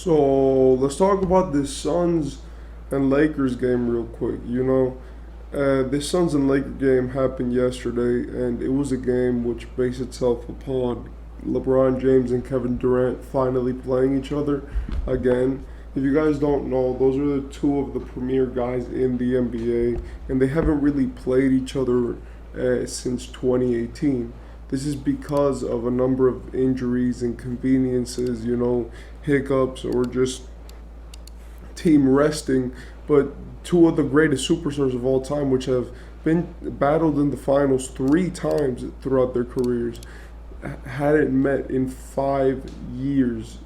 So let's talk about this Suns and Lakers game real quick. This Suns and Lakers game happened yesterday, and it was a game which based itself upon LeBron James and Kevin Durant finally playing each other again. If you guys don't know, those are the two of the premier guys in the NBA, and they haven't really played each other since 2018. This is because of a number of injuries, inconveniences, hiccups, or just team resting. But two of the greatest superstars of all time, which have been battled in the finals three times throughout their careers, hadn't met in 5 years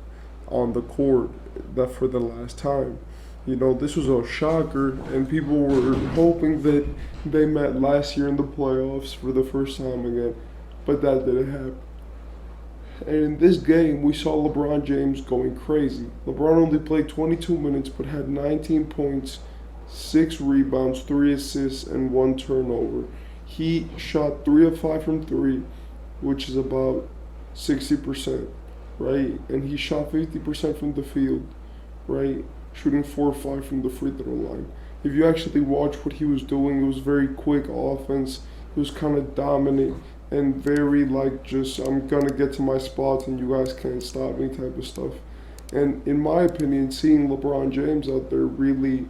on the court that for the last time. This was a shocker, and people were hoping that they met last year in the playoffs for the first time again, but that didn't happen. And in this game, we saw LeBron James going crazy. LeBron only played 22 minutes, but had 19 points, 6 rebounds, 3 assists, and 1 turnover. He shot 3 of 5 from 3, which is about 60%, right? And he shot 50% from the field, right? Shooting 4 or 5 from the free throw line. If you actually watch what he was doing, it was very quick offense. It was kind of dominant and very just I'm gonna get to my spots and you guys can't stop me type of stuff. And in my opinion, seeing LeBron James out there really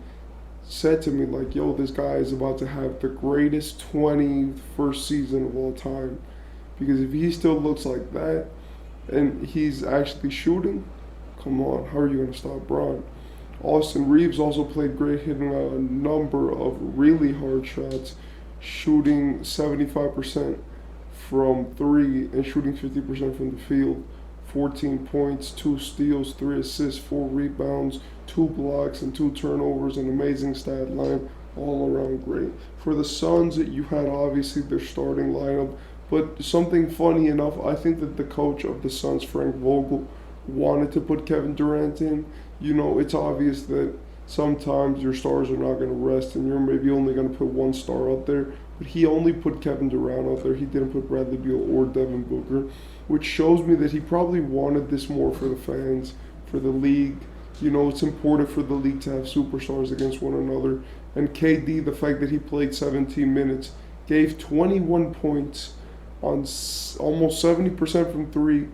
said to me yo, this guy is about to have the greatest 21st season of all time. Because if he still looks like that and he's actually shooting, come on, how are you gonna stop Bron? Austin Reeves also played great, hitting a number of really hard shots, shooting 75% from 3 and shooting 50% from the field. 14 points, 2 steals, 3 assists, 4 rebounds, 2 blocks, and 2 turnovers. An amazing stat line, all around great. For the Suns, you had obviously their starting lineup, but something funny enough, I think that the coach of the Suns, Frank Vogel, wanted to put Kevin Durant in. It's obvious that sometimes your stars are not going to rest and you're maybe only going to put one star out there. But he only put Kevin Durant out there. He didn't put Bradley Beal or Devin Booker, which shows me that he probably wanted this more for the fans, for the league. It's important for the league to have superstars against one another. And KD, the fact that he played 17 minutes, gave 21 points on almost 70% from 3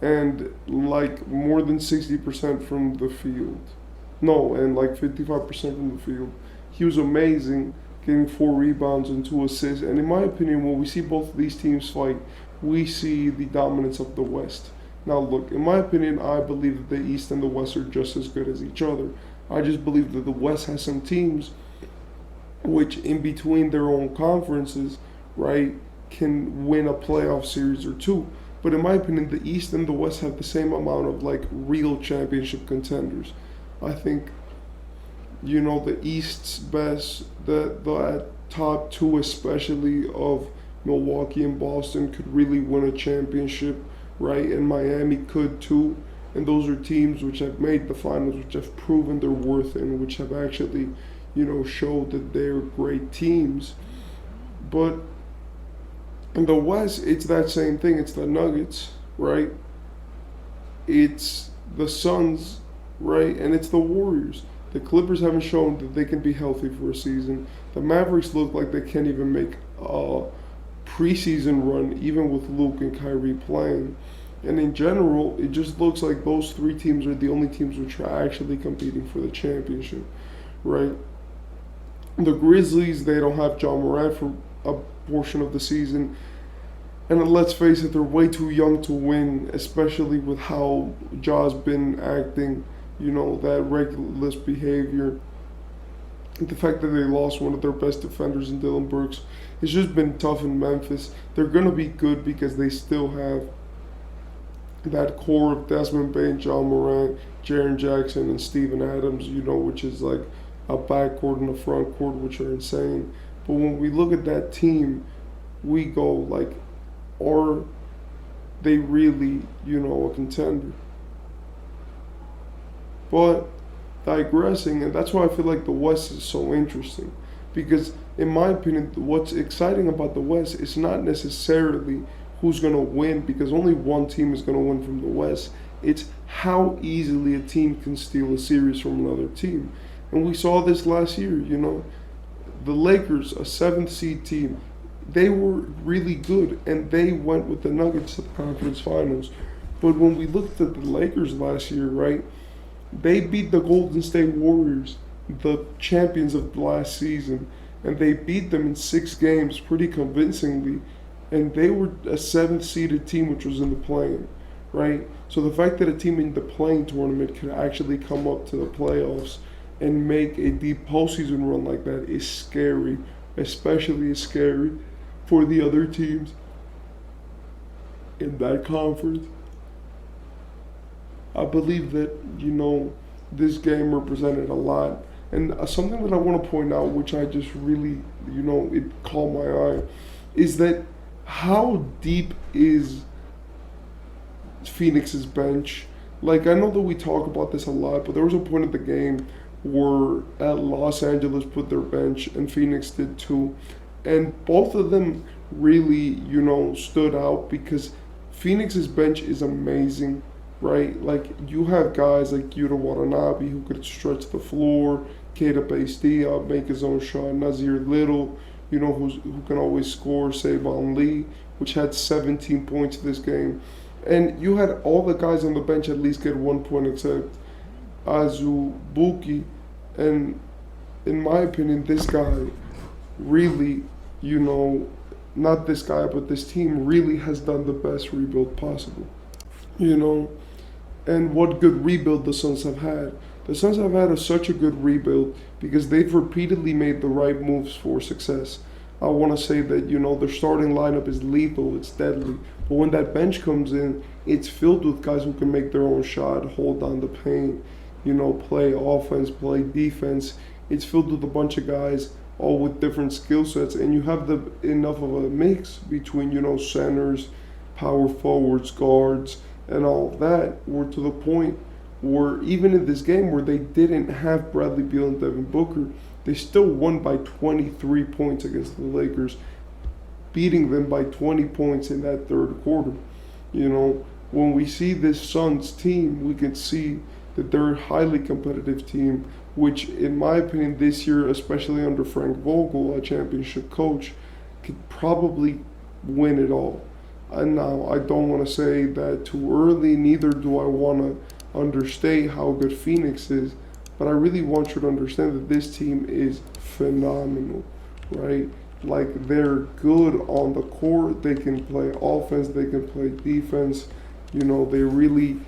and more than 60% from the field. No, and 55% from the field. He was amazing, getting 4 rebounds and 2 assists. And in my opinion, when we see both of these teams fight, we see the dominance of the West. Now look, in my opinion, I believe that the East and the West are just as good as each other. I just believe that the West has some teams which in between their own conferences, right, can win a playoff series or two. But in my opinion, the East and the West have the same amount of real championship contenders. I think, the East's best, the top 2 especially of Milwaukee and Boston could really win a championship, right? And Miami could too. And those are teams which have made the finals, which have proven their worth, and which have actually, showed that they're great teams. But in the West, it's that same thing. It's the Nuggets, right? It's the Suns, right? And it's the Warriors. The Clippers haven't shown that they can be healthy for a season. The Mavericks look like they can't even make a preseason run, even with Luke and Kyrie playing. And in general, it just looks like those 3 teams are the only teams which are actually competing for the championship, right? The Grizzlies, they don't have John Morant for a portion of the season. And let's face it, they're way too young to win, especially with how Ja's been acting, that reckless behavior. The fact that they lost one of their best defenders in Dylan Brooks. It's just been tough in Memphis. They're going to be good because they still have that core of Desmond Bane, John Morant, Jaren Jackson, and Steven Adams, which is a backcourt and a front court, which are insane. But when we look at that team, we go are they really, a contender? But digressing, and that's why I feel like the West is so interesting. Because in my opinion, what's exciting about the West is not necessarily who's going to win, because only one team is going to win from the West. It's how easily a team can steal a series from another team. And we saw this last year, The Lakers, a seventh seed team, they were really good and they went with the Nuggets to the conference finals. But when we looked at the Lakers last year, right, they beat the Golden State Warriors, the champions of the last season, and they beat them in 6 games pretty convincingly. And they were a seventh seeded team, which was in the play-in, right? So the fact that a team in the play-in tournament could actually come up to the playoffs and make a deep postseason run like that is scary, especially scary for the other teams in that conference. I believe that, this game represented a lot. And something that I want to point out, which I just really, it caught my eye, is that how deep is Phoenix's bench? Like, I know that we talk about this a lot, but there was a point of the game where Los Angeles put their bench and Phoenix did too. And both of them really, stood out because Phoenix's bench is amazing, right? Like, you have guys like Yuta Watanabe who could stretch the floor, Keita Bates-Diop make his own shot, Nazir Little, who can always score, Savon Lee, which had 17 points this game. And you had all the guys on the bench at least get 1 point except Azubuike. And in my opinion, this guy really, not this guy, but this team really has done the best rebuild possible. And what good rebuild the Suns have had. The Suns have had such a good rebuild because they've repeatedly made the right moves for success. I want to say that, their starting lineup is lethal, it's deadly. But when that bench comes in, it's filled with guys who can make their own shot, hold down the paint, play offense, play defense. It's filled with a bunch of guys all with different skill sets. And you have enough of a mix between, centers, power forwards, guards, and all of that. We're to the point where even in this game where they didn't have Bradley Beal and Devin Booker, they still won by 23 points against the Lakers, beating them by 20 points in that third quarter. When we see this Suns team, we can see that they're a highly competitive team, which in my opinion this year, especially under Frank Vogel, a championship coach, could probably win it all. And now I don't want to say that too early, neither do I want to understate how good Phoenix is, but I really want you to understand that this team is phenomenal, right? Like, they're good on the court, they can play offense, they can play defense, they really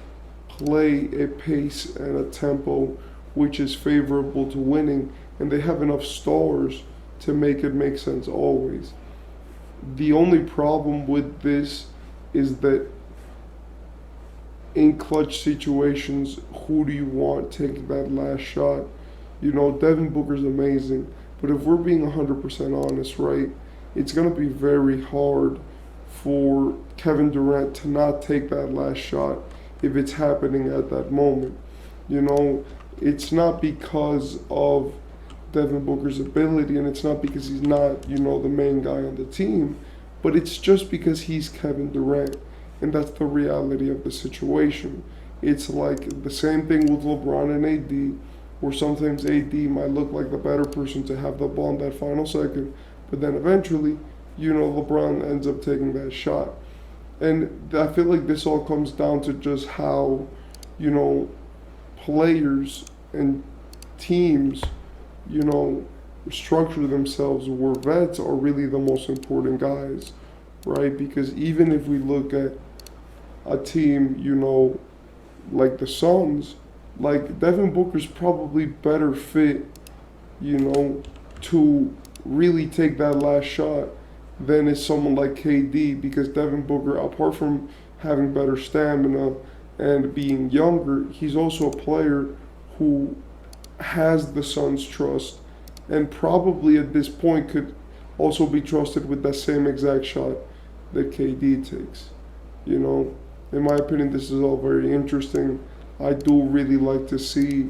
play a pace and a tempo which is favorable to winning, and they have enough stars to make it make sense always. The only problem with this is that in clutch situations, who do you want taking that last shot? Devin Booker's amazing, but if we're being 100% honest, right, it's going to be very hard for Kevin Durant to not take that last shot if it's happening at that moment. It's not because of Devin Booker's ability, and it's not because he's not, the main guy on the team, but it's just because he's Kevin Durant. And that's the reality of the situation. It's like the same thing with LeBron and AD, where sometimes AD might look like the better person to have the ball in that final second, but then eventually, LeBron ends up taking that shot. And I feel like this all comes down to just how, players and teams, structure themselves, where vets are really the most important guys, right? Because even if we look at a team, like the Suns, like Devin Booker's probably better fit, to really take that last shot than is someone like KD, because Devin Booker, apart from having better stamina and being younger, he's also a player who has the Suns' trust and probably at this point could also be trusted with that same exact shot that KD takes. In my opinion, this is all very interesting. I do really like to see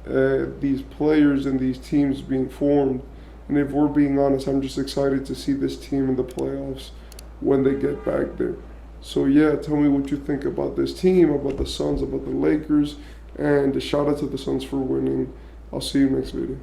these players and these teams being formed. And if we're being honest, I'm just excited to see this team in the playoffs when they get back there. So yeah, tell me what you think about this team, about the Suns, about the Lakers, and a shout out to the Suns for winning. I'll see you next video.